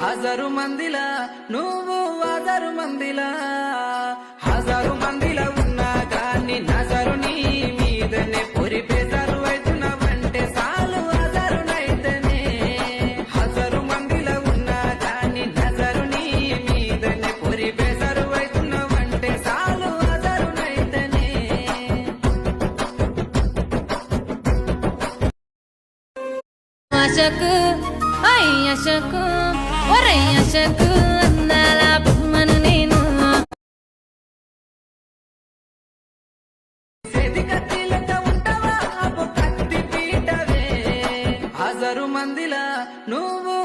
హజారు మందిలా నువ్వు హజారు మందిలా హజారు మందిలా ఉన్నా కానీ నజరు నీ మీదనే పొరి బేజారు అవుతున్నావంటే చాలు హజారునైతేనే హజారు మందిలా ఉన్నా కానీ నజరు నీ మీదనే పొరి బేజారు అవుతున్నావంటే చాలు హజారునైతేనే అశకు అయ్యశకు ఒరయ్యశకు అందాల బొమ్మను నేను హజారు మందిలా నువ్వు